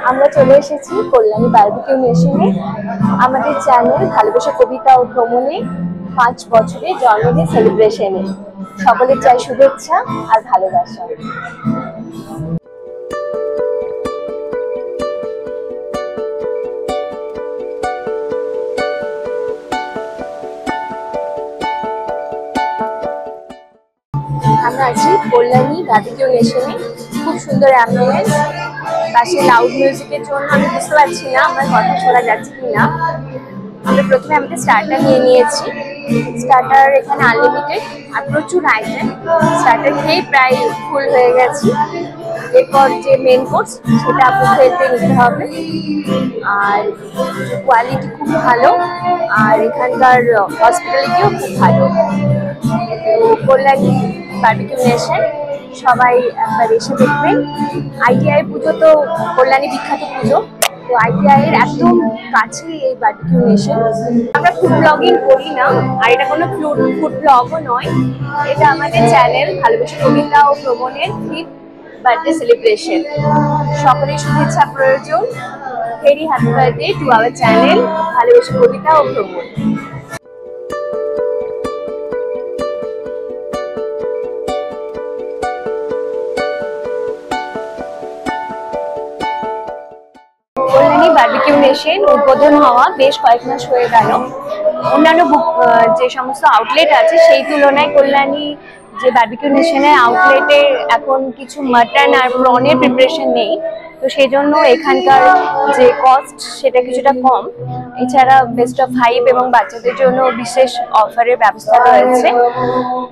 আমরা চলে এসেছি কল্যাণী বারবিকিউ নেশনে। আমাদের চ্যানেল ভালোবাসা কবিতা ও ভ্রমণে 5 বছরের জন্মদিন সেলিব্রেশনে সকলের চাই শুভেচ্ছা আর ভালোবাসা। আমরা আছি কল্যাণী বারবিকিউ নেশনে। খুব সুন্দর অ্যাম্বিয়েন্স, পাশে লাউড মিউজিকের জন্য আমি বুঝতে পারছি না আমার কথা শোনা যাচ্ছে কিনা। আমরা প্রথমে আমাদের স্টার্টার নিয়ে নিয়েছি। স্টার্টার এখানে আনলিমিটেড আর প্রচুর আইটেম। স্টার্টার খেয়েই প্রায় ফুল হয়ে গেছি। এরপর যে মেন কোর্স সেটা বুফেতে নিতে হবে। আর কোয়ালিটি খুব ভালো, আর এখানকার হসপিটালিটিও খুব ভালো। তো কল্যাণী বারবিকিউ নেশন সবাই একবার এসে দেখবেন। ITI পুজো তো কল্যাণী বিখ্যাত পুজো, তো ITI এর একদম কাছেই এই বারবিকিউ নেশন। আমরা ফুড ব্লগিং করি না, আর এটা কোনো ফুড ব্লগও নয়। এটা আমাদের চ্যানেল ভালোবাসা কবিতা ও ভ্রমণের 5th বার্থডে সেলিব্রেশন। সকলের শুভেচ্ছা প্রয়োজন। Very happy birthday to our channel ভালোবাসা কবিতা ও ভ্রমণ। কল্যাণী বারবিকিউ নেশন উদ্বোধন হওয়া বেশ কয়েক মাস হয়ে গেল। অন্যান্য যে সমস্ত আউটলেট আছে সেই তুলনায় কল্যাণী যে বারবিকিউ নেশনের আউটলেটে এখন কিছু মাটন আর প্রনের প্রিপারেশন নেই, তো সেই জন্য এখানকার যে কস্ট সেটা কিছুটা কম। এছাড়া বেস্ট অফ 5 এবং বাচ্চাদের জন্য বিশেষ অফারের ব্যবস্থা রয়েছে।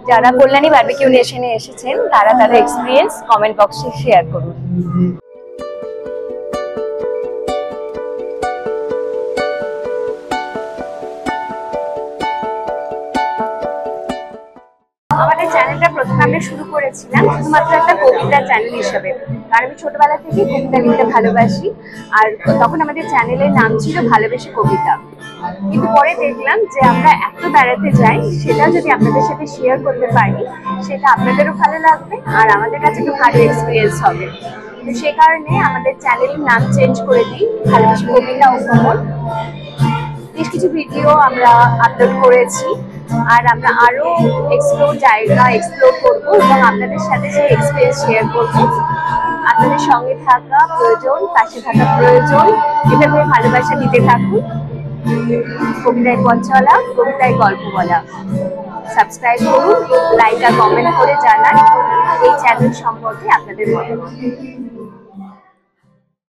যারা কল্যাণী বারবিকিউ নেশনে এসেছেন তারা তাদের এক্সপিরিয়েন্স কমেন্ট বক্সে শেয়ার করুন। আমাদের চ্যানেলটা প্রথমে আমরা শুরু করেছিলাম শুধুমাত্র একটা কবিতা চ্যানেল হিসেবে, কারণ আমি ছোটবেলা থেকে কবিতা লিখতে ভালোবাসি। আর তখন আমাদের চ্যানেলের নাম ছিল ভালোবাসা কবিতা। কিন্তু পরে দেখলাম যে আমরা এত বেড়াতে যাই, সেটা যদি আপনাদের সাথে শেয়ার করতে পারি সেটা আপনাদেরও ভালো লাগবে আর আমাদের কাছে একটু ভালো এক্সপিরিয়েন্স হবে। তো সে কারণে আমাদের চ্যানেলের নাম চেঞ্জ করে দিই ভালোবাসা কবিতা ও ভ্রমণ। বেশ কিছু ভিডিও আমরা আপলোড করেছি, আর আমরা আরো জায়গা এক্সপ্লোর করবো এবং আপনাদের সাথে সেই এক্সপিরিয়েন্স শেয়ার করবো। আপনাদের সঙ্গে থাকা প্রয়োজন, পাশে থাকা প্রয়োজন। এভাবে ভালোবাসা দিতে থাকুন। কবিতায় পথ চলা, কবিতায় গল্প বলা। সাবস্ক্রাইব করুন, লাইক আর কমেন্ট করে জানান এই চ্যানেল সম্পর্কে আপনাদের মতামত।